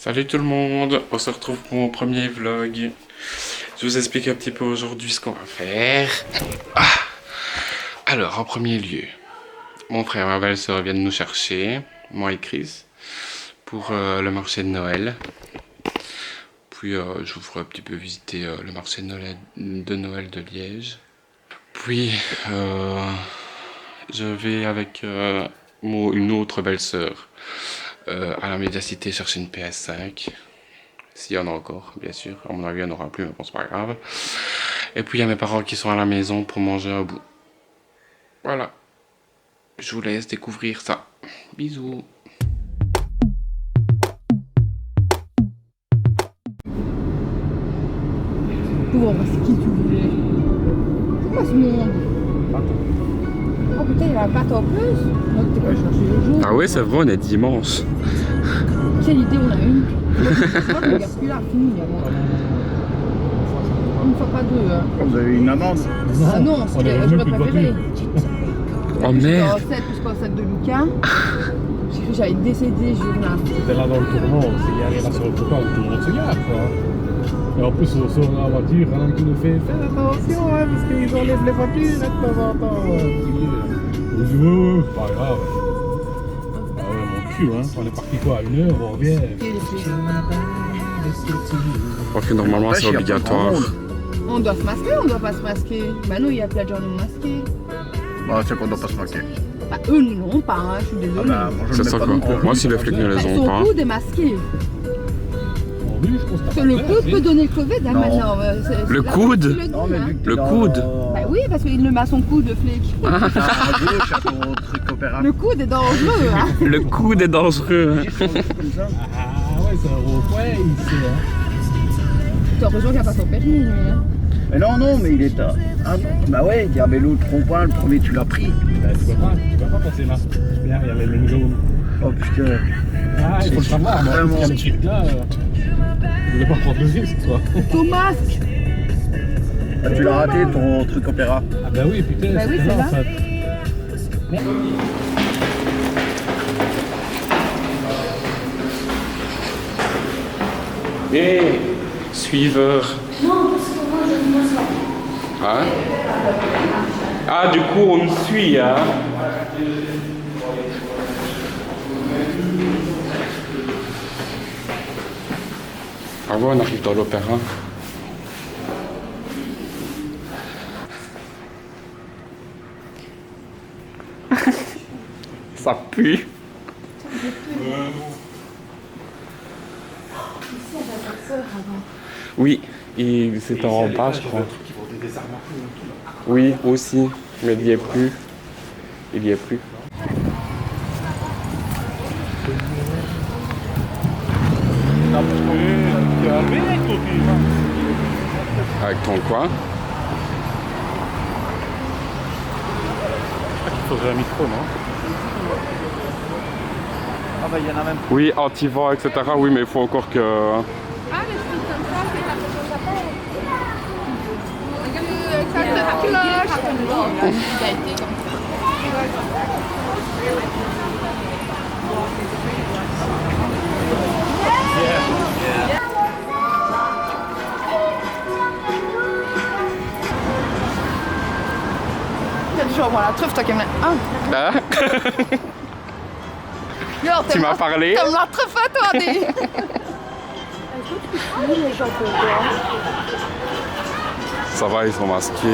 Salut tout le monde, on se retrouve pour mon premier vlog. Je vous explique un petit peu aujourd'hui ce qu'on va faire. Alors, en premier lieu, mon frère et ma belle-sœur viennent nous chercher, moi et Chris, pour le marché de Noël. Puis je vous ferai un petit peu visiter le marché de Noël de Liège. Puis je vais avec une autre belle-sœur à la médiacité chercher une PS5. S'il y en a encore, bien sûr. À mon avis, il n'y en aura plus, mais bon, c'est pas grave. Et puis il y a mes parents qui sont à la maison pour manger un bout. Voilà. Je vous laisse découvrir ça. Bisous. Oh, c'est qui tu voulais? C'est quoi ce monde? Oh putain, il y a la pâte en plus? Donc t'es pas chercher le jour. Ah oui, c'est vrai, on est dimanche. Quelle idée on a eu? Regarde plus là, fini. Une fois pas deux. Hein. Vous avez eu une amende? Ah non, j'aurais préféré. Oh merde! Plus qu'en 7 de Lucas. J'ai cru que j'allais décéder ce jour-là. C'était là dans le tournant, c'est y aller là sur le trottoir où tout le monde se gare, quoi. Et en plus, on sort dans la voiture, un homme qui nous fait faites attention, hein, parce qu'ils enlèvent les voitures de temps en temps. On dit ouais, pas grave. Ah ouais, mon cul, hein. On est parti quoi, à 1 heure, on revient. Parce que normalement, c'est obligatoire. On doit se masquer ou on doit pas se masquer? Bah non, il y a plein de gens non masqués. Bah, c'est qu'on doit pas se moquer. Bah eux ne l'ont pas, hein, je suis désolée. Ah bah, moi, je C'est le mets ça pas quoi. non plus. Moi, si les flics ne les ont Son pas. coude est masqué. Oui, je pense Parce que le coude peut donner le Covid, hein, Non. maintenant. Le coude? Non, mais vu que Le t'es coude. Bah oui, parce qu'il le met à son coude, le flic. T'as un gauche à ton truc opéra. Le coude est dangereux, hein. Le coude est dangereux. Comme ça. Ah ouais, c'est un rond-point ici, hein. Heureusement qu'il n'a pas son permis, lui. Hein. Mais non, mais il est à... Ah non, bah ouais, il y avait l'autre rond-point, le premier tu l'as pris. Bah, tu vas pas passer là. Bien, il y a les lignes jaunes. Oh putain. Ah, il faut le savoir, moi. Vraiment. Il y a le truc là. Je voulais pas prendre le risque, toi. Ton masque. Ah, tu l'as raté ton truc opéra. Ah bah oui, putain, Bah oui, c'était c'est là, là. en fait. Hé, suiveur. Non, parce que moi je me sens. Hein? Ah, du coup, on me suit, hein? Ah ouais, on arrive dans l'opéra. Ça pue. Ici, on avait ta sœur avant. Oui, c'était en bas, je crois. Oui, aussi, mais il n'y est plus. Il n'y est plus. Avec ton quoi? Il faudrait un micro, non? Ah bah il y en a même. Oui, anti-vent, etc. Oui, mais il faut encore que... Ah, les trucs comme ça, c'est la façon s'appelle. Regarde, il a été comme ça. Il y a toujours la truffe, toi qui me l'as. Ah, Hein? Tu m'as parlé? t'aimes la truffe à toi, dis. Ça va, ils sont masqués. Il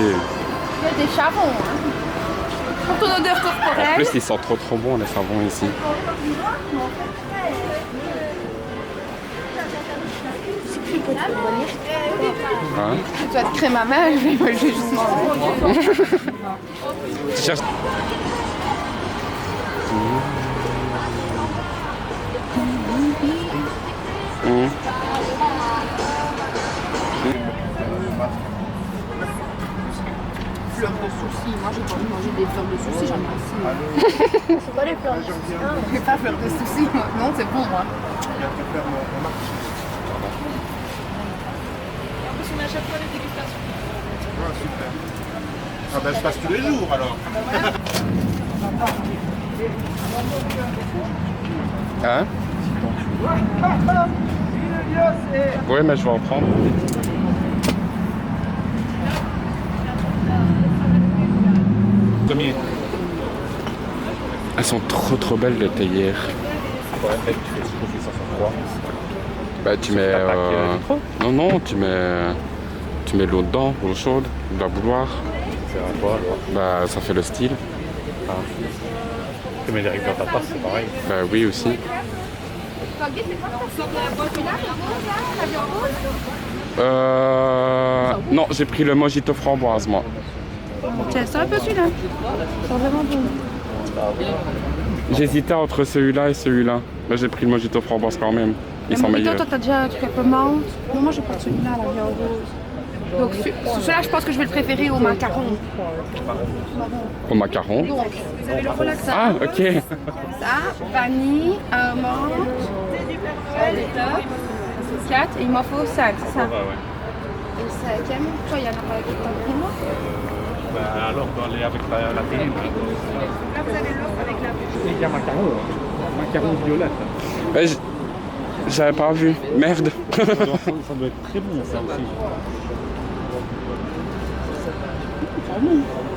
y a des savons, hein. Pour ton odeur En corporelle. plus, ils sont trop bons, les savons ici. Hein? Tu vas te créer ma main, je vais juste manger. Tu cherches... Fleurs de soucis, moi j'ai pas envie de manger des fleurs de soucis, j'en ai assez. C'est quoi les fleurs de soucis? Je vais pas fleurs de soucis, non c'est bon moi. En plus, on a à chaque fois les dégustations. Ah super. Ah bah je passe tous les jours alors. Hein? Oui, mais je vais en prendre. Combien? Elles sont trop belles les théières. Ouais, mec, tu fais ça sur quoi? Bah tu mets... Non, tu mets l'eau dedans, l'eau chaude, de la bouilloire. C'est un quoi alors? Bah ça fait le style. Tu mets direct dans ta tasse, c'est pareil. Bah oui aussi. Non, j'ai pris le mojito framboise moi. Tiens, c'est un peu celui-là. C'est vraiment bon. J'hésitais entre celui-là et celui-là. Mais j'ai pris le mojito framboise quand même. Ils sont meilleurs. Toi, t'as déjà un truc un peu menthe. Non, moi, j'ai pas celui-là, la viande rose. Donc, celui-là, je pense que je vais le préférer au macaron. Au macaron. Donc, vous avez le relax. Ah, ok. Ça, vanille, menthe, ça, les top. 4 et il m'en faut 5, c'est ça? Ouais. Et le cinquième, toi, il y en a pas avec toi pour moi? Bah alors, dans les, avec la télé. Là, vous avez l'autre avec la... Il y a macaron, hein. Macaron violette. Ouais, j'avais pas vu. Merde. Ça doit être très bon ça aussi.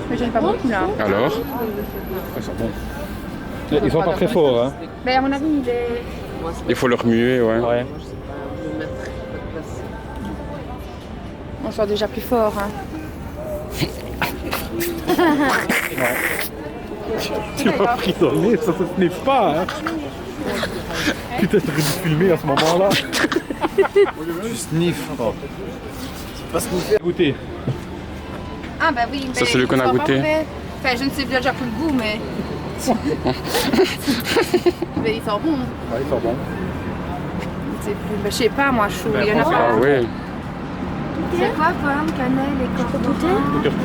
Mais j'en ai pas beaucoup là. Alors? Ils sont bons. Ils sont pas très forts, hein. Mais à mon avis, il est... Il faut le remuer, ouais. Ouais. On sort déjà plus fort, hein. Tu m'as pris dans le nez, ça se sniffe pas, hein. Putain, t'aurais dû filmer à ce moment-là. Tu sniffes. C'est pas sniffer. Goûter. Ah bah oui, C'est celui qu'on a goûté. Enfin, je ne sais déjà plus le goût, mais... mais il sent bon. Ouais, ils sont bons. C'est plus... je sais pas, moi, chaud. Il y en a Ah pas. oui. C'est quoi, pomme, cannelle et corbeau?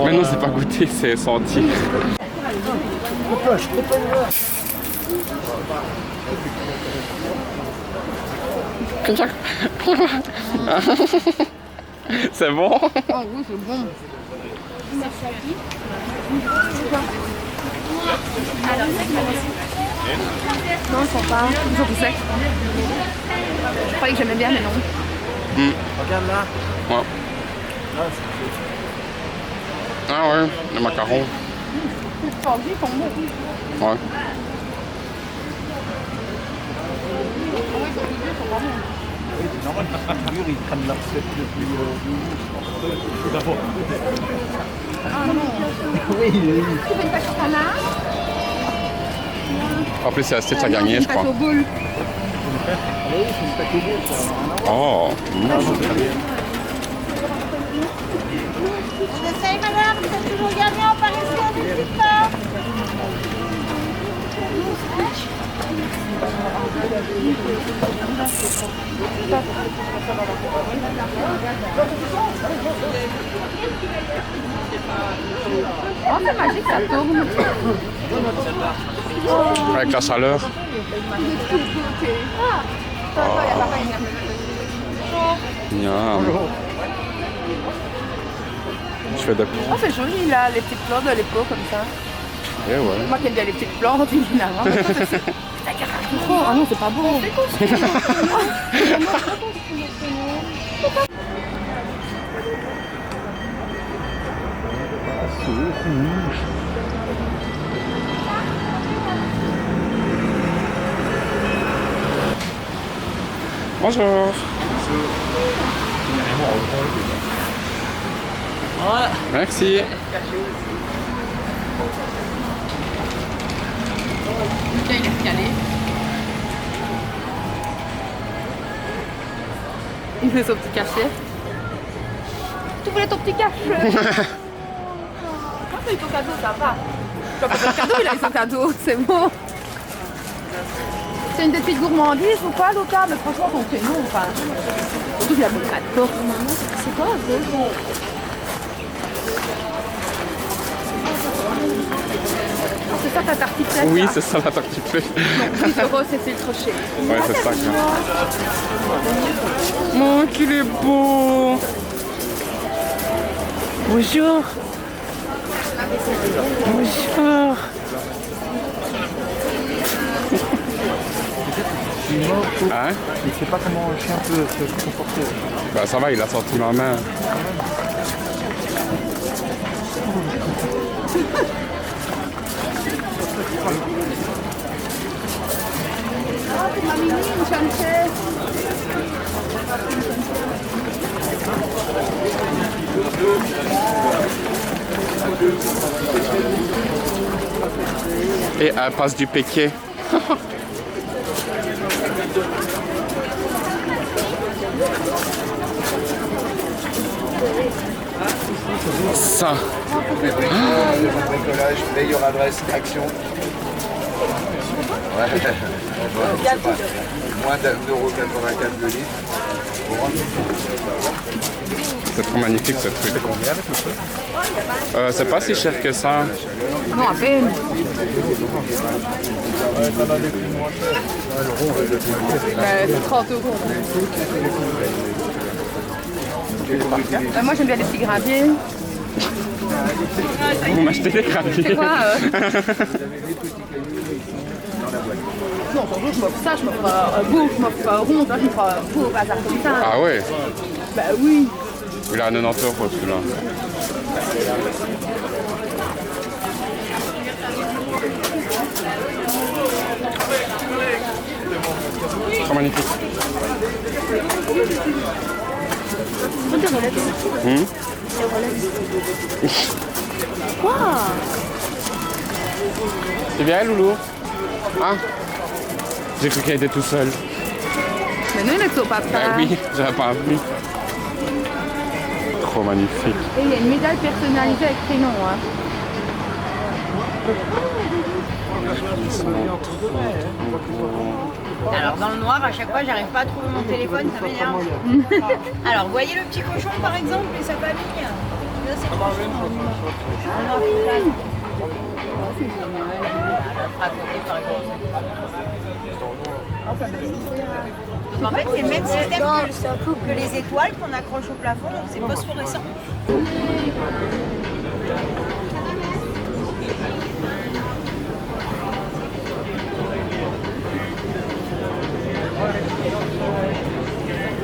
Mais non, c'est pas goûté, c'est senti. C'est bon? Oh oui, c'est bon. Non, ils sont pas. Ils sont tout secs. Je croyais que j'aimais bien, mais non. Regarde là. Ouais. Ah ouais, les macarons. Tendus, ils sont bons. Ouais. C'est normal, parce que ils prennent la recette depuis D'abord. Oui, Tu fais une pâte au canard? En plus, c'est assiette à gagner, je crois. Une pâte aux boules. Oh. On essaye, madame, vous êtes toujours gagnant par ici, on n'hésite pas. Oh, c'est magique, ça tourne. Avec la chaleur. Miam. Je fais des Oh, c'est joli là, les petites plantes de l'époque comme ça. Eh ouais. Moi qui aime bien les petites plantes, évidemment. Oh non, c'est pas bon. Bonjour. Merci. Là, il est recalé. Il fait son petit cachet. Tu voulais ton petit cachet? Quand tu as eu ton cadeau, ça va. Tu vas pas faire le cadeau, il a eu son cadeau, c'est bon. C'est une des petites gourmandises ou quoi, Luca? Mais franchement, ton prénom, enfin. Surtout qu'il a beaucoup de porte. C'est quoi, c'est ça ta tartiflette? Oui, là? c'est ça la tartiflette. 10 €, c'est filtre chez. Ouais, c'est ça. Oh, qu'il est beau. Bonjour. Bonjour. Il est mort, pauvre. Hein? Il sait pas comment un chien peut se comporter. Bah ça va, il a sorti ma main. Ma mini, une chantier. Et elle passe du péquet. Ça. Bricolage, meilleure adresse, action. Ouais. Moins d'1,84€ le litre. C'est trop magnifique ce truc. C'est pas si cher que ça. Non, à peine. C'est 30 €. Moi j'aime bien les petits graviers. Vous m'achetez des graviers. C'est quoi Non, surtout je m'offre ça, je m'offre un beau, je m'offre un rond, je m'offre un beau bazar comme ça. Ah ouais. Bah oui. Il est à 90 € celui-là. Trop magnifique. Quoi? C'est bien, Loulou? Ah? J'ai cru qu'elle était tout seule. Mais nous, il est au papa. Ben oui, j'avais pas vu. Trop magnifique. Et il y a une médaille personnalisée avec prénom. Hein. Alors dans le noir, à chaque fois, j'arrive pas à trouver mon téléphone, ça m'énerve. Alors, voyez le petit cochon par exemple et sa famille. Là, c'est trop chou. Donc en fait, c'est le même système que les étoiles qu'on accroche au plafond, donc c'est phosphorescent.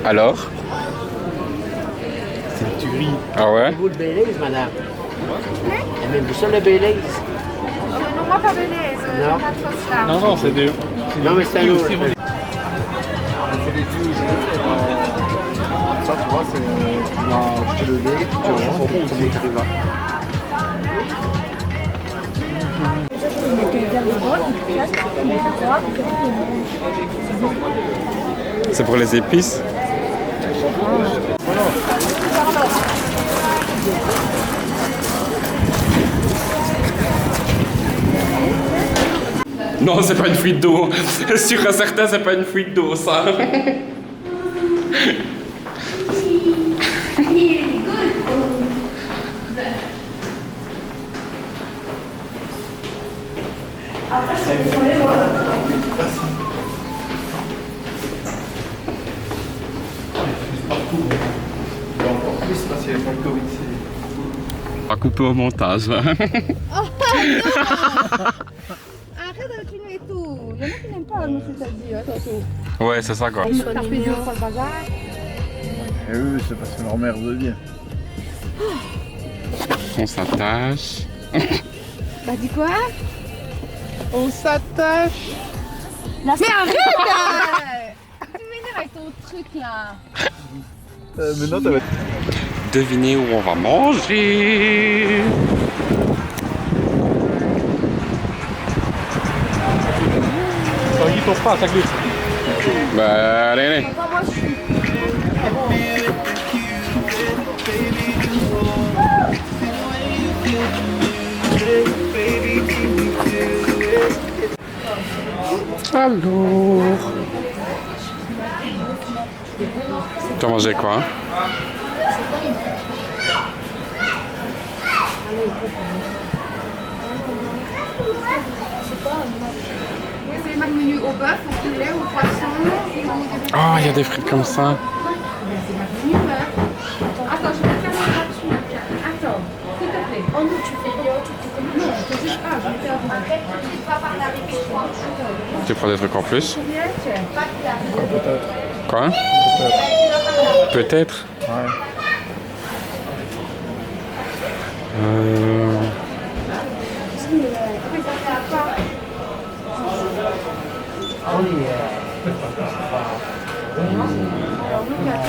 Alors? C'est une tuerie. Ah ouais? Vous le Baileys, madame? Aimez-vous ça le Baileys? Non, moi pas Belize, Non. pas trop ça. Non, non, c'est des. Non, mais c'est un autre. Ça, tu vois, c'est. Tu vas acheter le lait, tu vois, comment tu arrives là. C'est pour les épices? Non, c'est pas une fuite d'eau. Sûr et certain, c'est pas une fuite d'eau, ça. À couper au montage. Arrête de filmer tout. Il y en a qui n'aiment pas, moi, c'est ça dit. Attention. Ouais, c'est ça quoi. T'as fait du le bazar. Et eux, c'est parce que leur mère veut bien. On s'attache. Bah, dis quoi? On s'attache. Mais arrête! Tu m'énerves avec ton truc là. Maintenant, t'as. Devinez où on va manger. Ça y tombe pas, ça glisse. Bah, allez, allez. Moi, je suis. Alors. Tu as mangé quoi? C'est les menu au bœuf, au poulet, au poisson. Oh, il y a des frites comme ça. Attends, je vais faire mon gratuit. Attends, s'il te plaît. Oh non, tu fais bien, tu fais comme non, je te dis Tu prends des trucs en plus? Quoi? Peut-être. Ouais.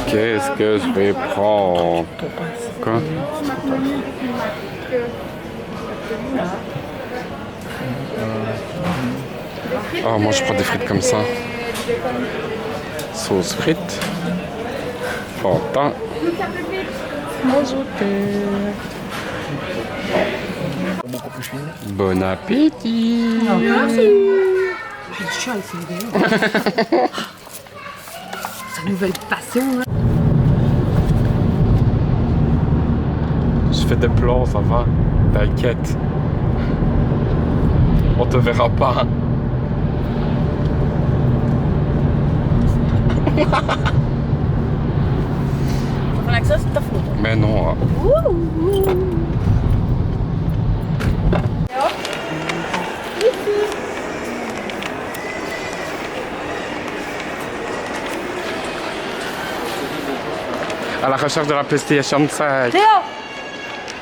Qu'est-ce que je vais prendre? Quoi? Ah, moi je prends des frites comme ça. Sauce frites. Fanta. Beaucoup plus fine. Bon appétit. Sa nouvelle passion, là. Je fais des plans, ça va. T'inquiète. On te verra pas. Voilà que ça, c'est ta faute. Mais non. Hein. À la recherche de la PlayStation 5. Théo!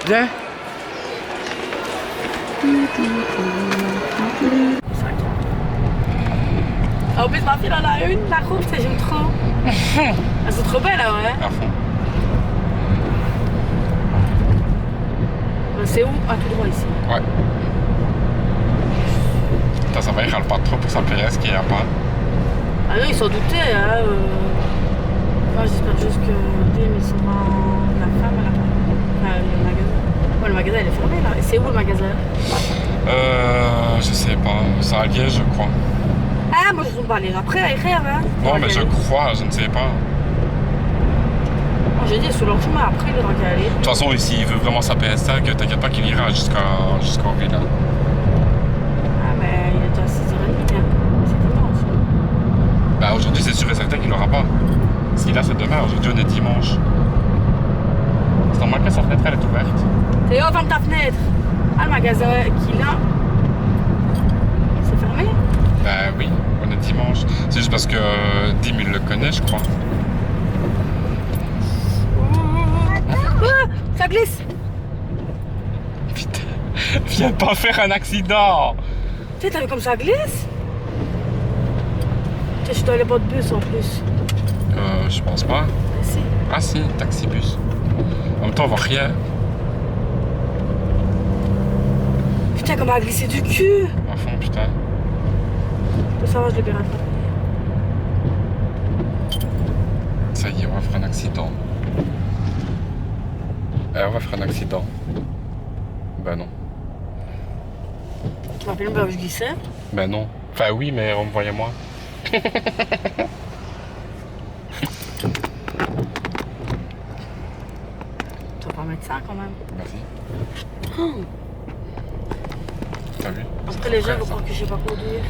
Viens. En plus, ma fille, elle en a une, la route, j'aime trop. Elles sont trop belles, là, ouais. À fond. C'est où? Ah, tout droit ici. Ouais. Putain, ça va, il râle pas trop pour sa PS qu'il n'y a pas. Ah non, ils s'en doutaient, hein. Enfin, j'espère juste que Dim, ils sont dans la femme, là. Enfin, le magasin. Ouais, le magasin, il est fermé, là. Et c'est où, le magasin? Je sais pas. C'est à Liège, je crois. Ah, moi, je ne pas aller après, à Erer, hein. Non, mais je crois, je ne sais pas. Moi, j'ai dit, sur leur chemin, après, il devra qu'à aller. De toute façon, ici, il veut vraiment sa PS5, t'inquiète pas qu'il ira jusqu'au villa. Ah, mais il est déjà 6h30, hein. C'est dimanche. Bah, aujourd'hui, c'est sûr et certain qu'il l'aura pas. Ce qu'il a, c'est demain. Aujourd'hui, on est dimanche. C'est normal que sa fenêtre, elle est ouverte. Théo, ferme ta fenêtre. Ah, le magasin qu'il a, c'est fermé? Bah oui, on est dimanche. C'est juste parce que Dim, il le connaît, je crois. Ah, ça glisse. Putain, viens pas faire un accident. Tu sais, t'as vu comme ça glisse? Tu sais, je dois aller pas de bus en plus. Je pense pas. Si. Ah si, taxi-bus. En même temps, on voit rien. Putain, comme elle a glissé du cul. À fond, putain. Ça va, je l'ai bien rattrapé. Ça y est, on va faire un accident. On va faire un accident. Bah non. Tu m'as rappelles là où je glissais? Bah non. Enfin oui, mais on me voyait moi. Tu vas pas mettre ça quand même. Vas-y. Oh. T'as vu? Après, les gens vont croire que je sais pas conduire.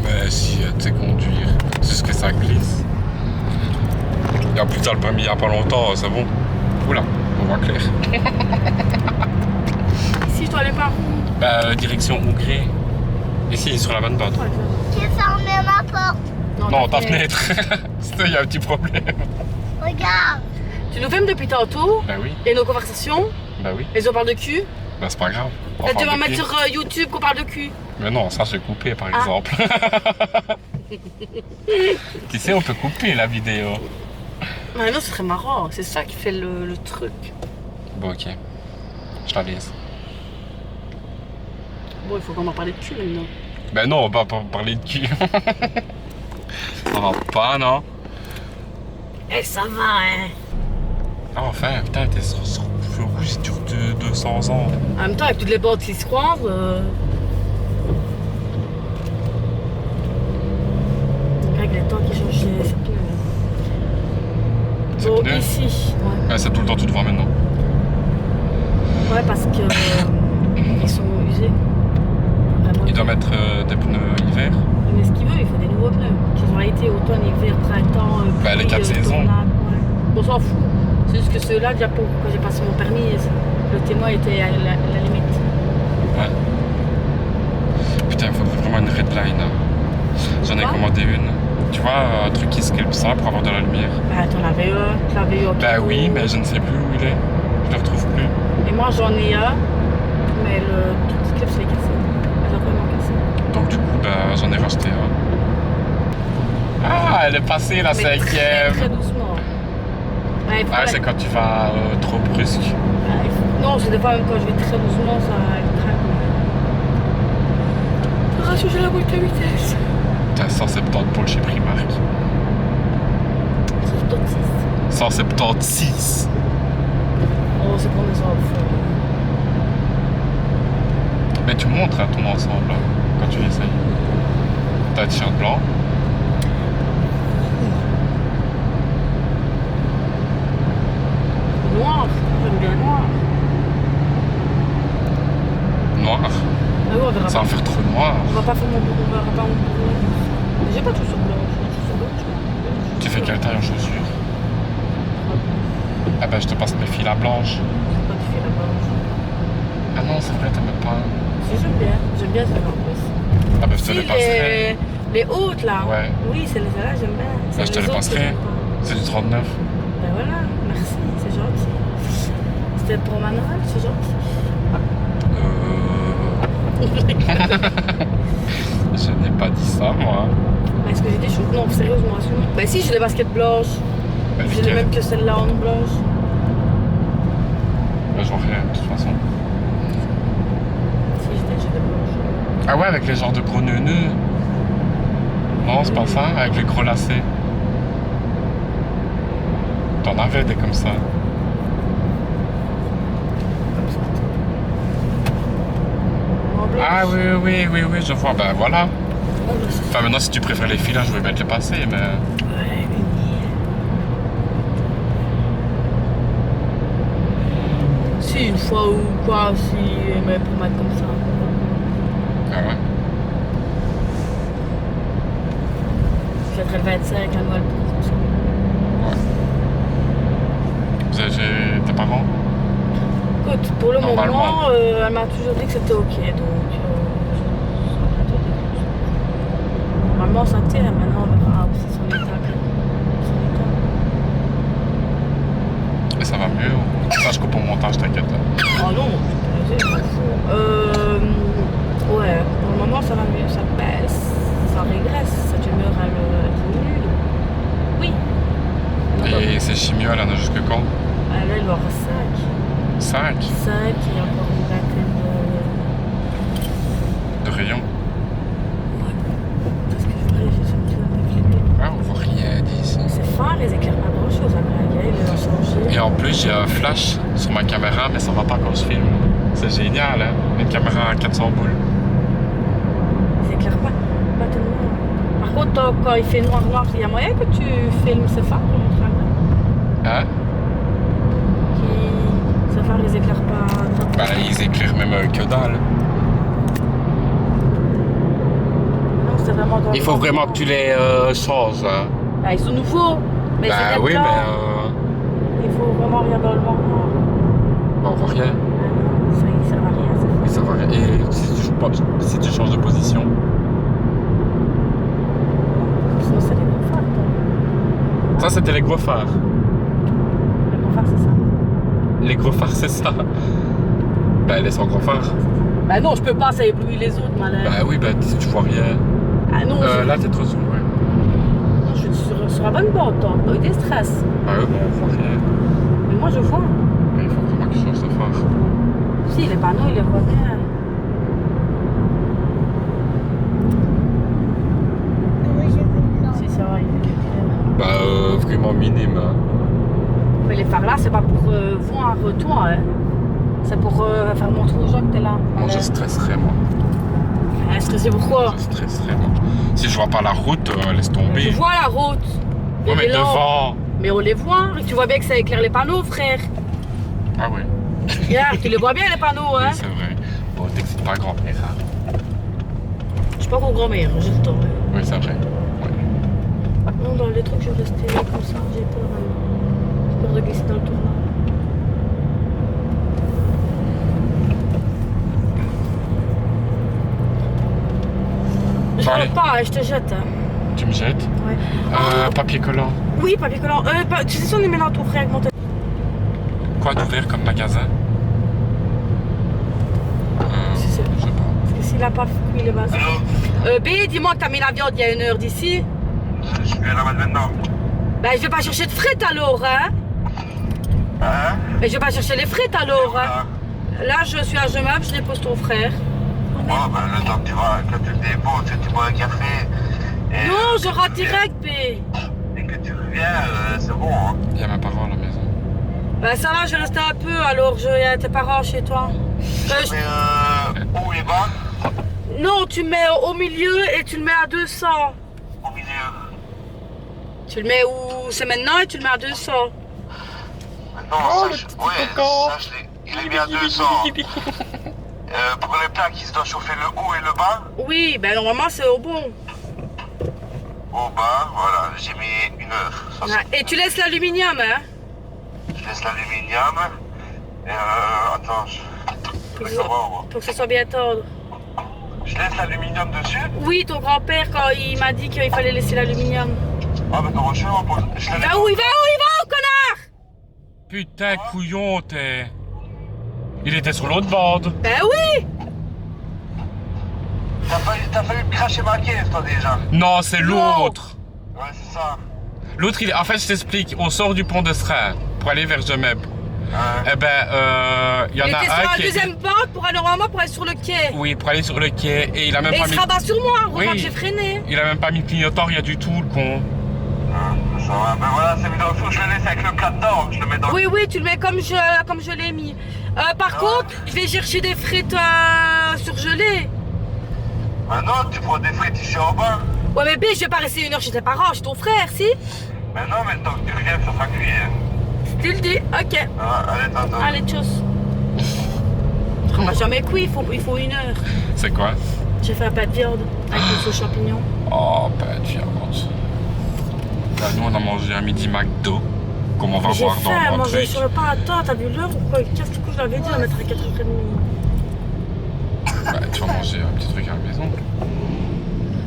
Mais si, tu sais conduire. C'est juste que ça glisse. Et en plus, t'as le permis il y a pas longtemps, c'est bon. Oula, on voit clair. Ici, je dois aller par où? Bah, direction Hongrie. Ici, sur la bonne porte. J'ai fermé ma porte. Non, ta fenêtre. Il y a un petit problème. Regarde. Tu nous filmes depuis tantôt? Bah oui, Et nos conversations? bah oui. Et on parle de cul? Bah c'est pas grave. Et tu vas Enfin, mettre sur YouTube qu'on parle de cul? Mais non, ça j'ai coupé par Ah. exemple. Tu sais, on peut couper la vidéo. Mais non, ce serait marrant. C'est ça qui fait le truc. Bon, ok. Je la laisse. Bon, il faut qu'on en parle de cul maintenant. Ben non, on va pas parler de cul. Ça va pas, non? Eh, ça va, hein. Ah, enfin, putain, t'es sur feu rouge, ça dure 200 ans. En même temps, avec toutes les bordes qui se croisent. Avec les temps qui changent les pneus. C'est Bon, pneus? ici. Ouais. Ouais, c'est tout le temps tout devant maintenant. Ouais, parce que ils sont usés. Vraiment. Il doit mettre des pneus hiver. Mais ce qu'il veut, il faut des nouveaux pneus. Qu'ils ont été automne, hiver, printemps. Bah, les 4 saisons. tornade, ouais. On s'en fout. C'est juste que ceux-là, déjà pour quand j'ai passé mon permis, le témoin était à la limite Ouais. Putain, il faudrait vraiment une redline. Hein. J'en ai Quoi? commandé une. Tu vois, un truc qui scalpe ça pour avoir de la lumière. Bah, tu l'avais eu au Bah cadeau. oui, mais je ne sais plus où il est. Je le retrouve plus. Et moi, j'en ai un, mais le truc qui clip, c'est cassé. Elle a vraiment cassé. Donc du coup, bah, j'en ai racheté un. Ah, elle est passée la Mais très, cinquième. très doucement. Ouais, il faut Ah, la- c'est quand tu vas trop brusque. Ouais, non, c'est des fois, même quand je vais très doucement, ça craque. Faudra changer la boîte à vitesse. T'as 170 pour le chez Primark. C'est top 6. 176. Oh, c'est pour mes enfants. Mais tu montres ton ensemble hein, quand tu essayes. T'as un t-shirt blanc. Noir, j'aime bien noir. Noir. Ah oui, on verra Ça pas. va faire trop noir. On va pas faire mon bourreau, on verra pas mon bourreau. J'ai pas tout sur blanc, j'ai tout sur blanc, tu vois. Tu fais quelle taille en chaussures? Ah bah je te passe mes fils à blanche. Pas de fil à blanche. Ah non, c'est vrai, t'aimes pas. Si, j'aime bien ça en plus. Ah bah je te Si, les passerai. les hautes là. Ouais. Oui, c'est celles-là, j'aime bien. Bah, je te les autres que passerai. j'aime pas. C'est du 39. Ben voilà, merci, c'est gentil. C'était pour ma Noël, c'est gentil. Je n'ai pas dit ça, moi. Est-ce que j'ai des choses? Non, sérieusement, assume. Ben si, j'ai des baskets blanches. Bah, J'ai les lesquelles? mêmes que celle-là en blanche. Bah, j'en rien, de toute façon. Si, j'ai des blanches. Ah ouais, avec les genres de gros nœuds. Non, c'est pas ça, avec les gros lacets. T'en avais des comme ça. Comme ça. En blanche. Ah oui, je vois. Bah voilà. Oh, ben, c'est Enfin, maintenant, si tu préfères les filles, là, je vais bien te les passer, mais. ouais, mais si, une fois ou quoi, si, mais pour mettre comme ça. Ah ouais. Je mettrais le 25 à Noël pour ça. Vous avez tes parents? Écoute, pour le Normalement. moment, elle m'a toujours dit que c'était ok, donc normalement ça tient, maintenant on verra aussi son état. Et ça va mieux? Ça, je coupe au montage, t'inquiète. Là. Oh non, je m'en fous. Ouais, pour le moment ça va mieux, ça baisse, ça régresse, cette humeur elle diminue. Oui. Et ces chimios, elle en a jusque quand? Elle elle aura 5. 5 5 et encore une vingtaine de rayons. Parce que je voudrais, j'ai senti un peu clipper. Ah, on voit rien d'ici. C'est fin, les éclaire pas grand chose à Braga, ils l'ont changé. Et en plus, j'ai un flash sur ma caméra, mais ça va pas quand je filme. C'est génial, hein? Une caméra à 400 boules. Ils éclairent pas tellement. Par contre, quand il fait noir, il y a moyen que tu filmes ces phares pour montrer à moi. Hein? Ces phares, ils éclairent pas. Bah là, ils éclairent même que dalle. Non, c'est vraiment dans Il le faut noir. vraiment que tu les changes. Hein. Bah, ils sont nouveaux. Mais Bah c'est oui, blanc. mais Il faut vraiment rien dans le noir. bah, on voit rien. Ah non, ça, il sert à rien. Ça. Ça va rien. Et si tu changes de position, Sinon, c'est les gros phares. toi. ça c'était les gros phares. Les gros phares, c'est ça. Les gros phares, c'est ça. Bah, laisse en gros phares. Bah non, je peux pas, ça éblouit les autres, malin. Bah oui, bah si tu vois rien. Ah non, Là, t'es trop sur, ouais. je suis sur la bonne bande, toi. T'as eu des stress. Bah oui, bon, on voit rien. Mais moi, je vois. Mais il faut vraiment que tu changes de phare. Si, les panneaux, ils les voient bien. Si, ça va, il est bien. Bah, vraiment minime. Hein. Mais les phares là, c'est pas pour voir toi, hein. C'est pour faire montrer aux gens que t'es là. Moi, je stresserais, moi. Stressé pourquoi? Je stresserais, moi. Si je vois pas la route, laisse tomber. Je vois la route. Ouais, mais Les lampes. devant. Mais on les voit. Tu vois bien que ça éclaire les panneaux, frère. Ah ouais. Regarde, tu les vois bien les panneaux, hein. Oui, c'est vrai. Bon, t'excites pas grand-mère. Hein. Je suis pas pour grand-mère, j'ai le temps. Hein. Oui, c'est vrai. Ouais. Non, dans les trucs, je vais rester comme ça, j'ai peur maintenant. J'ai peur de glisser dans le tournant. Bon, allez. Pas, je te jette. Hein. Tu me jettes. Ouais. Papier collant. Oui, papier collant. Tu sais si on est maintenant à ton frère avec mon téléphone. Quoi d'ouvert comme magasin? Si c'est- Je sais pas. Parce que s'il a pas fouillé les bases. B, dis-moi que t'as mis la viande il y a 1 heure d'ici. Je suis à la maintenant. Ben, je vais pas chercher de frites alors, hein. Hein? Mais je vais pas chercher les frites alors, hein. Là, je suis à Gemable, je dépose ton frère. Bon, ben le temps que tu vas, que tu le déposes, tu bois un café. Et, Non, je rentre direct, B. Et que tu reviens, c'est bon, hein. Il y a mes parents à la maison. Ben, ça va, je vais rester un peu alors, il y a tes parents chez toi. Mais où il va? Non, tu mets au milieu et tu le mets à 200. Au milieu. Tu le mets où c'est maintenant et tu le mets à 200. Non, il est bien à 200. Pour les plats qui se doivent chauffer le haut et le bas. Oui, ben normalement c'est au bon. Au bas, voilà, j'ai mis 1 heure. Ça, Ouais, et tu laisses l'aluminium, hein. je laisse l'aluminium. Et attends, Pour que ce soit bien tendre. je laisse l'aluminium dessus. Oui, ton grand-père, quand il m'a dit qu'il fallait laisser l'aluminium. Ah, mais comment je fais, moi, je le laisse. Va où il va, connard. Putain, couillon, t'es. Il était sur l'autre bande. Ben oui. T'as failli me cracher ma caisse, toi, déjà. Non, c'est l'autre. Ouais, c'est ça. L'autre, il est. En fait, je t'explique. On sort du pont de Seraing pour aller vers Gemep. Eh ben, il y en Il a était sur un la qui est. deuxième bande pour aller normalement pour aller sur le quai. Oui, pour aller sur le quai. Et il a même Et pas il mis. se rabat sur moi, heureusement Oui. que j'ai freiné. Il a même pas mis de clignotant, rien du tout, le con. Ça va, ben voilà, c'est mis dans le four, je le laisse avec le plat dedans, je le mets dans Oui, oui, tu le mets comme je l'ai mis. Par contre, je vais chercher des frites surgelées. Ben non, tu prends des frites ici en bas. Ouais, mais B, je vais pas rester 1 heure chez tes parents, chez ton frère, si? Ben non, mais le temps que tu reviennes, ça sera cuit. Hein. Tu le dis, ok. Ah, allez, t'entends. Allez, tchuss. On va jamais cuit, il faut 1 heure. C'est quoi? J'ai fait un plat de viande avec une sauce champignon. Oh, pas de viande. Là, nous, on a mangé un midi McDo. Comme on va J'ai voir faim, dans mon manger truc. sur le pain. Attends, t'as vu l'heure ou quoi? Qu'est-ce que je l'avais dit à mettre à 4h30? Bah, tu vas manger un petit truc à la maison.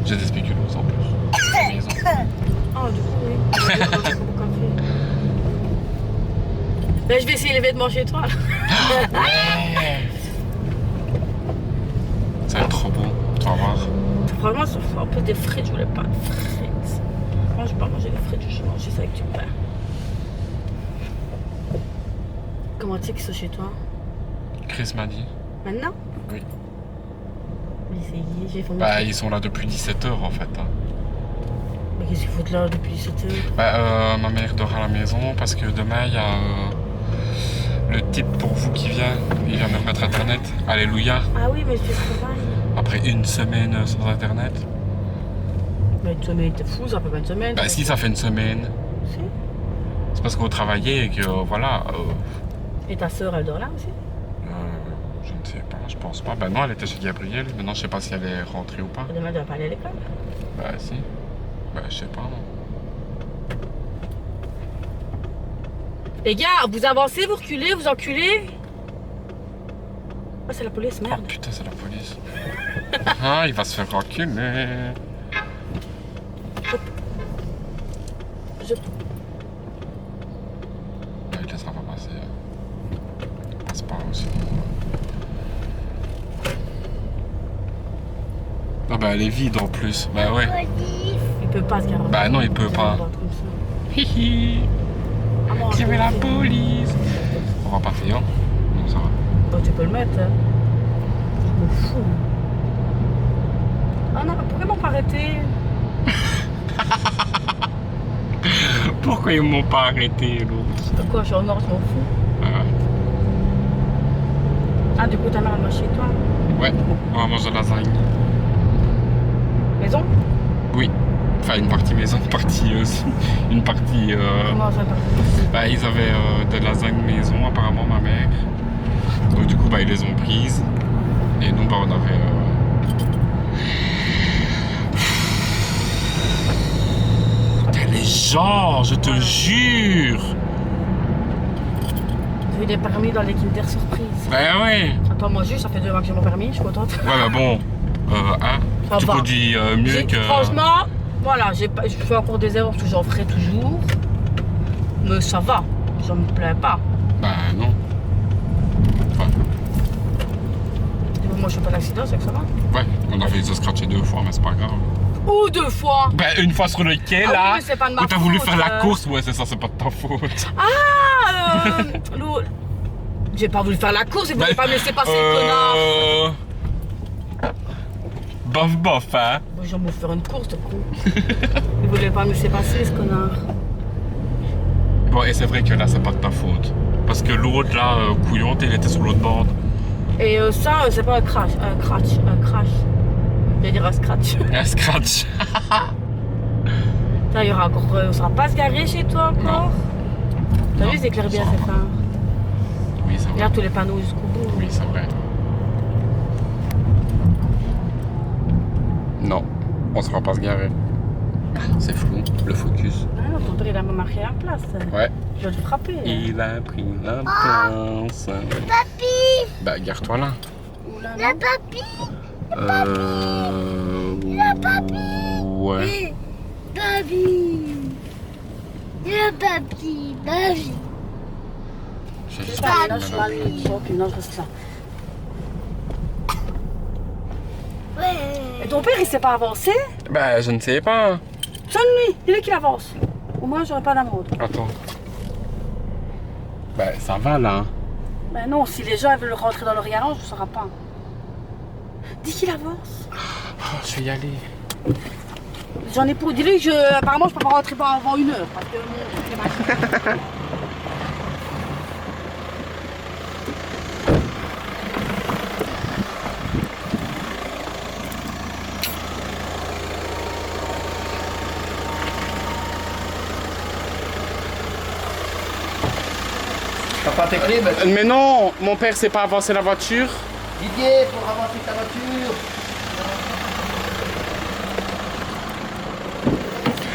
J'ai des spéculoos en plus. À la maison. Ah, du coup, oui. Je vais boire un bon café. Ben, je vais essayer les vêtements chez toi. Ça va être trop bon. Tu vas voir. Probablement, ça fait un peu des frites. Je voulais pas de frites. Moi, je vais pas manger des frites. Je vais manger ça avec du pain. Comment tu sais qu'ils sont chez toi? Chris m'a dit. Maintenant? Oui. Mais j'ai fait Bah, ils sont là depuis 17h en fait. Hein. Mais qu'est-ce qu'ils foutent là depuis 17h? Bah, ma mère dort à la maison parce que demain il y a le type pour vous qui vient. Il vient me remettre internet. Alléluia. Ah oui, mais je travaille. Après 1 semaine sans internet. Mais une semaine, t'es fou, ça peut pas une semaine. Bah, si ça fait 1 semaine. Si. C'est parce qu'on travaillait et que voilà. Et ta soeur, elle dort là aussi? Je ne sais pas, je pense pas. Bah non, elle était chez Gabriel. Maintenant, je sais pas si elle est rentrée ou pas. Demain, elle doit pas aller à l'école. Bah si. Bah je sais pas, non. Les gars, vous avancez, vous reculez, vous enculez. Oh, c'est la police, Oh merde. putain, c'est la police. Ah, il va se faire reculer. Je... Bah, il laissera pas passer. Il passe pas aussi. Ah bah elle est vide en plus. Bah ouais. Il peut pas se garer. Bah non, il peut pas. Hihi. Ah, non, J'ai vu la je- police. On va pas payer, hein? Non, ça va. Oh, tu peux le mettre, hein. Je m'en fous. Ah non, pourquoi ils m'ont pas arrêté? Pourquoi ils m'ont pas arrêté l'autre? Quoi, je suis en or, je m'en fous. Ah, du coup, ta mère, elle va chez toi. Ouais, on va manger la lasagne. Maison? Oui. Enfin, une partie maison, une partie une partie. Comment ça, pardon? Bah, ils avaient de la lasagne maison, apparemment, ma mère. Donc, du coup, bah, ils les ont prises. Et nous, bah, on avait. Putain, les gens, je te jure! J'ai eu des permis dans les Kinder Surprise. Bah, ouais! Attends, moi juste, ça fait 2 mois que j'ai mon permis, je suis contente. Ouais, bah bon. Hein? Ça tu va. produis mieux que... Franchement, voilà, je fais encore des erreurs parce que j'en ferai toujours. Mais ça va, je me plains pas. Bah non. Enfin, Et moi je fais pas d'accident, c'est que ça va. ouais, on a failli se scratcher 2 fois, mais c'est pas grave. Ou 2 fois. Bah une fois sur le quai, Ah oui, là, mais c'est pas de ma où t'as voulu faute, faire la course, ouais c'est ça, c'est pas de ta faute. Ah j'ai pas voulu faire la course, il voulait pas me laisser passer le connard. Bof bof, hein. Bon, j'ai envie de faire une course de con. Il voulait pas me laisser passer ce connard. Bon, et c'est vrai que là, c'est pas de ta faute. Parce que l'autre, là, couillon, il était sur l'autre bord. Et ça, c'est pas un crash. Je vais dire un scratch. Un scratch. Là, il y aura encore. On sera pas se garer chez toi encore. T'as vu, ils éclairent bien ces phares. Oui, c'est vrai. Regarde tous les panneaux jusqu'au bout. Oui, c'est vrai. Non, on sera pas se garer. C'est flou, le focus. Ah non, ton père, il a même marqué la place. Ouais. Je vais te frapper. Il a pris la place. Papi, Bah, gare-toi là. le papi, Ouais. papi, le papi, papi. J'ai juste Là, pas je suis mal. Ok, non, je reste là. Ouais. Et ton père, il s'est pas avancé? Bah, je ne sais pas. Sonne-lui, dis-lui qu'il avance. Au moins, j'aurai pas d'amende. Attends. Bah, ça va là. Ben non, si les gens veulent rentrer dans leur garage, je ne saurai pas. Dis qu'il avance. Oh, je vais y aller. J'en ai pour. Dis-lui que apparemment, je peux pas rentrer avant 1 heure. Parce que mon. T'as pas tes clés, bah, Mais non, mon père sait pas avancer la voiture. Didier, pour avancer ta voiture.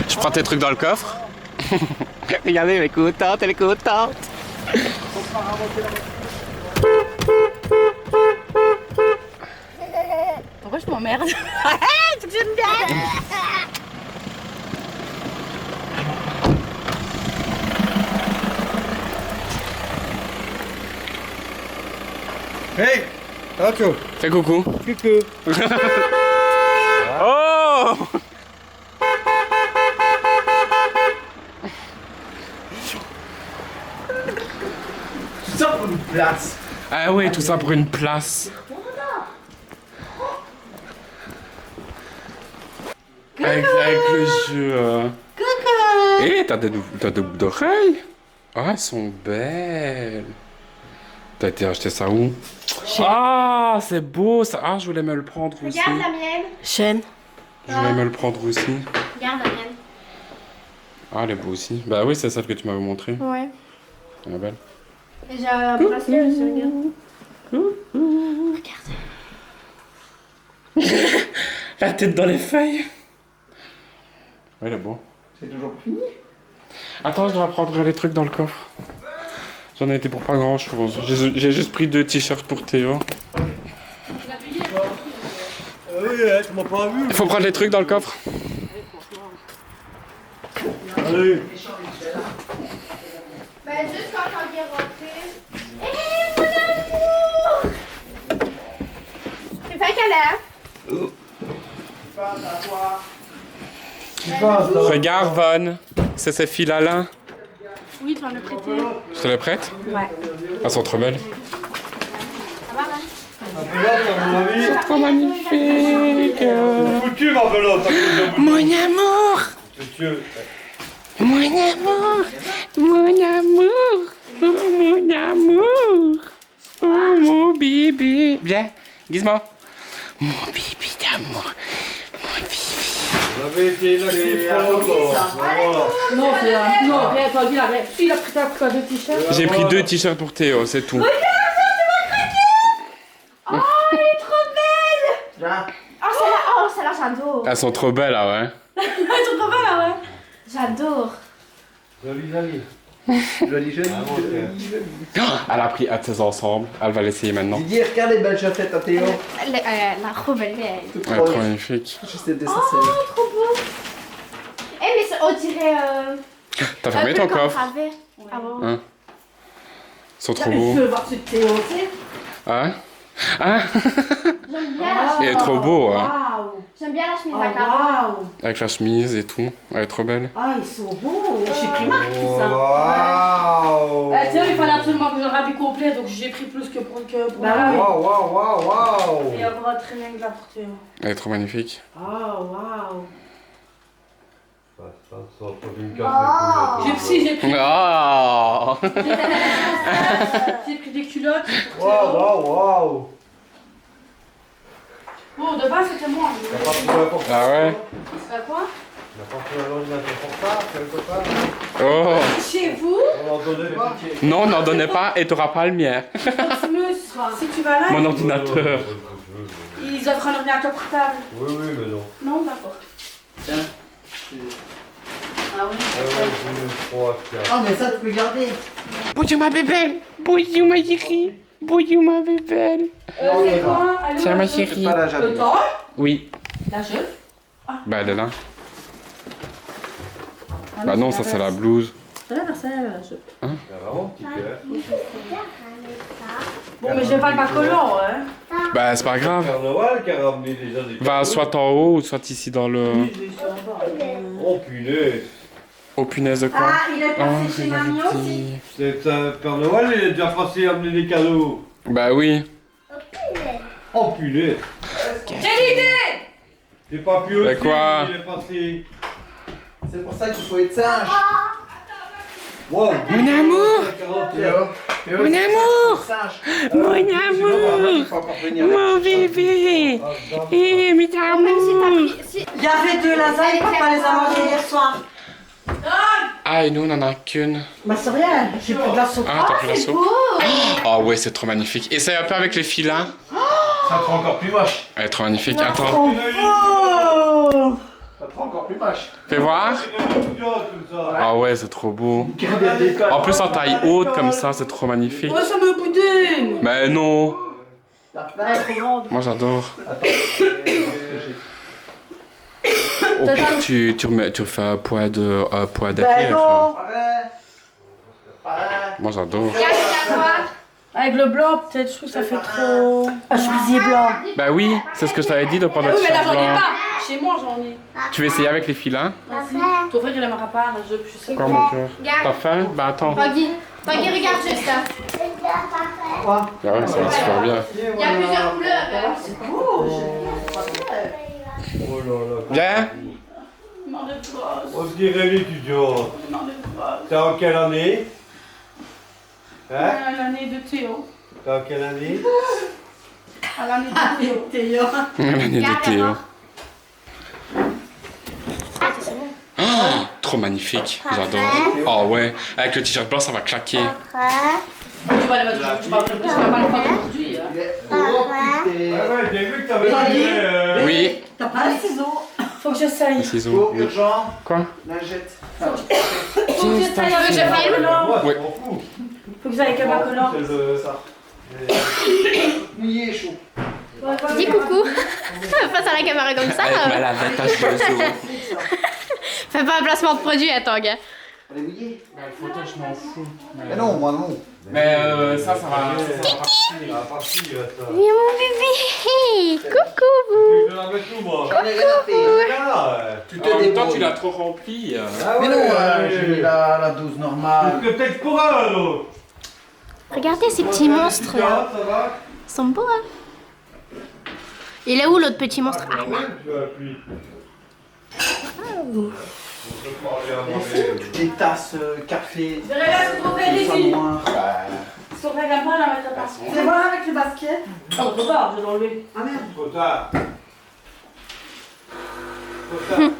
Je prends tes trucs dans le coffre. Regardez, elle est contente, elle est contente. Pourquoi je m'emmerde? C'est que j'aime bien. Hey, Nacho. Fais coucou. Coucou. Oh! Ça pour une place. Ah ouais, tout ça pour une place. Avec le jeu. Eh, t'as des boucles d'oreilles? Ah, elles sont belles. T'as été acheter ça où? Ah, c'est beau ça. Ah, je voulais me le prendre aussi. Regarde la mienne. Chaîne. Je voulais me le prendre aussi. Regarde la mienne. Ah, elle est beau aussi. Bah oui, c'est celle que tu m'avais montrée. Ouais. Elle est belle. Et j'ai un bracelet aussi, regarde. La tête dans les feuilles. Ouais, elle est beau. C'est toujours fini. Attends, je dois prendre les trucs dans le coffre. J'en ai été pour pas grand chose. J'ai juste pris 2 t-shirts pour Théo. Ah oui, tu m'as pas vu. Il faut prendre les trucs dans le coffre. Allez. Bah, juste quand on est rentré. Hé, mon amour! Tu fais quelle heure? Regarde, Von. C'est ces filles-là. Là. Oui, tu vas me prêter. Je te les prête? Ouais. Elles sont trop belles. Ça va, là? C'est trop magnifique. Foutu ma belote. Mon amour. Mon amour. Mon amour. Oh, mon amour. Oh, mon bébé. Viens, Gizmo. Mon bébé d'amour. Mon bébé. J'avais été là qui voilà. Non, c'est non, viens, toi, dis la vraie. Il a pris ta quoi, 2 t-shirts. J'ai pris 2 t-shirts pour Théo, c'est tout. Oh, elle est trop belle! Oh, celle-là, j'adore. Elles sont trop belles, là, ouais. Elles sont trop belles, là, ouais. J'adore. Salut, salut. Joli, joli, joli. Elle a pris un de ses ensembles. Elle va l'essayer maintenant. Didier, regarde les belles chaussettes à Théo. La robe, elle est... Tout Ouais, trop magnifique. Juste des essentiels. Oh, trop beau. Eh, mais on dirait... T'as fermé ton coffre? Ah bon? Hein? Ils sont trop Je beaux. veux voir ce Théo, tu sais. Ah? Ah? J'aime bien la Il est trop beau, hein? Waouh. J'aime bien la chemise Oh, à carreaux. waouh. Avec la chemise et tout. Elle est trop belle. Ah, ils sont beaux. J'ai pris Marc pour ça. Waouh. Tiens, il fallait absolument que je le rhabille complet, donc j'ai pris plus que pour Bah Marc. Waouh, waouh, waouh, waouh. Et avoir très bien que la pour Théo. Elle est trop magnifique. Oh, waouh. J'ai pris Oh! J'ai pris des culottes pour Waouh, Théo. waouh, waouh. Bon, de base, c'était moi. T'as pas trouvé un portable? Ah ouais? C'est quoi? T'as pas trouvé un ordinateur portable quelque part? Oh! Chez vous, On n'en donnait pas? Non, n'en donnez pas et t'auras pas le mien. Proximus, si tu vas là, Mon ordinateur. ils offrent un ordinateur portable. Oui, oui, mais non. Non, d'accord. Tiens. Ah oui, Ah, mais ça, tu peux garder. Bonjour ma bébé. Bonjour ma chérie. Bonjour ma bébé. c'est quoi? Allô, Tiens ma le chérie. Pas la jalousie. temps? Oui. La jeune? Bah elle est là. Bah non, ça c'est la blouse. C'est la personne, la jeune. Il y a vraiment un petit cœur. Bon, mais j'ai pas le bacollant, hein. Bah c'est pas grave. Père Noël qui a ramené déjà des Va cadeaux. soit en haut ou soit ici dans le... Je vais sur en bas. Oh punaise. Oh punaise de quoi? Ah, il est Oh, passé chez mamie aussi. C'est un Père Noël, il est déjà passé à amener des cadeaux. Bah oui. Oh punaise. Quelle idée! J'ai pas pu aussi, quoi? il est passé. C'est pour ça qu'il faut être sage. Wow, Mon amour. Théo, Mon amour. sage. Mon Sinon, amour. il faut encore venir. Mon bébé. Eh, mais t'as Même si t'as amour. pris... Si... Il y avait deux lasagnes, papa les a mangées hier soir. Ah, et nous on en a qu'une. Bah, c'est rien, j'ai plus de la soupe. Ah, t'as pris la C'est soupe? beau. Oh ouais, c'est trop magnifique. Essaye un peu avec les filins. Ça te rend encore plus moche. Elle est trop magnifique. Attends. Oh! Ça te rend encore plus moche. Fais voir. Ah ouais, c'est trop beau. En plus en taille haute comme ça, c'est trop magnifique. Oh, ça me boudine! Mais non. Elle est trop grande. Moi j'adore. Au pire, tu refais un poids d'épée. enfin. Moi j'adore. Avec le blanc, peut-être, je trouve que ça fait trop. Un chemisier blanc. Bah oui, c'est ce que je t'avais dit de prendre Ah le oui, mais là, t-shirt j'en ai blanc. pas. Chez moi, j'en ai. Tu veux essayer avec les filins? Ton frère, il aimera pas, je sais Quoi pas. mon cœur? Regarde. T'as faim? Bah attends. Poggy, regarde juste là. Ah ouais, ça va super bien. Il y a plusieurs couleurs. C'est beau. Oh là là. Viens. Non, les grosses. On se dirait l'étudiant. Non, les grosses. T'es en quelle année? Hein? L'année de Théo. T'es en quelle année? À l'année de Théo. L'année de Théo. Oh, trop magnifique, j'adore. Oh ouais, avec le t-shirt blanc ça va claquer. Tu vas aller mettre je parle pas le prendre aujourd'hui. Hein. Ouais, ouais, j'ai vu que t'avais fait, Oui. T'as pas les ciseaux? Faut que j'essaye. Les ciseaux. Oui. Urgent. Quoi? Lingette. Faut que j'essaye avec le bacollant. Moi, Oui. je m'en fous. Faut que j'aille avec le bacollant. C'est ça. Mouillé et chaud. Dis coucou. Face à la caméra comme ça. Avec ma lavette à cheveux. Fais pas un placement de produit, attends, gars. On est mouillé. La photo je m'en fous. Mais non, moi non. Mais ça va partir. Il va partir, ça. Oui, mon bébé. Coucou. Je vais la mettre où, moi? J'en ai rien à faire. Là, Tu En te même temps débrouilles. tu l'as trop rempli. Ah Mais ouais, non, ouais. j'ai mis la dose normale. C'est peut-être pour un, là. Regardez ces petits monstres là. Ça va? Ils sont beaux, hein. Il est où l'autre petit monstre? Ah, là. Tu as appuyé. Des tasses, café. Je regarde ce qu'on fait des ici. samoins. Si on regarde pas, la mettre à part. C'est moi avec le basket. Oh, trop tard, je l'ai enlevé. Ah merde. Trop tard. Trop tard.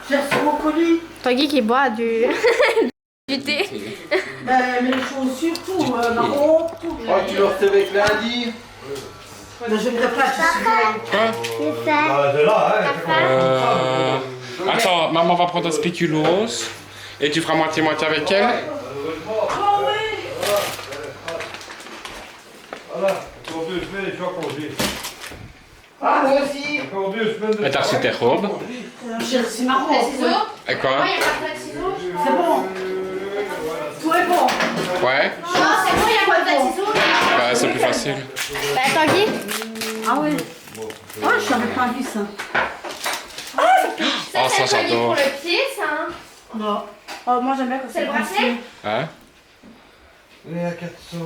J'ai reçu mon colis. Poggy qui boit du... du thé. Mais les chaussures, tout, marron, tout. Oh, tu le recevais avec lundi. Mais je ne pas, je suis Quoi? Ah, c'est là, hein. Attends, maman va prendre un spéculoos et tu feras moitié-moitié avec elle. Oh oui. Voilà, encore 2 semaines et je suis en congé. Ah, moi aussi. Encore 2 semaines de... Et t'as reçu tes robes? C'est marrant. Les ciseaux. Et quoi? Moi, il n'y a pas de ciseaux. C'est bon. Tout est bon. Ouais? Non, c'est bon, il n'y a pas de ciseaux. Bah, c'est plus facile. Bah, Tanguy. Ah oui. Oh, je savais pas vu ça. Oh, ça, c'est le collier j'adore. pour le pied, ça. Hein. Non. Oh, moi j'aime bien quand C'est le bracelet. Hein? Il est à 400.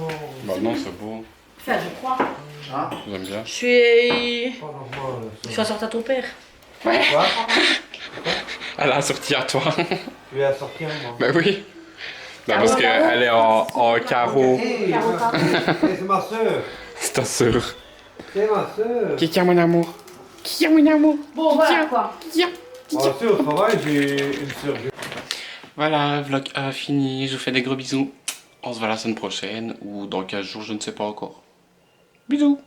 Bah non, c'est beau. Enfin, je crois. J'aime bien. Je suis. Pas normal. Je suis assortie à ton père. Ouais. Quoi? Elle a sorti à toi. Tu es assorti à moi. Bah oui. Bah parce qu'elle est en carreau. Hey, c'est ma soeur. C'est ta sœur. C'est ma soeur. Qui est mon amour? Qui est mon amour? Bon, voilà quoi. Moi aussi au travail, j'ai une soeur. Voilà, vlog fini. Je vous fais des gros bisous. On se voit la semaine prochaine ou dans 15 jours, je ne sais pas encore. Bisous.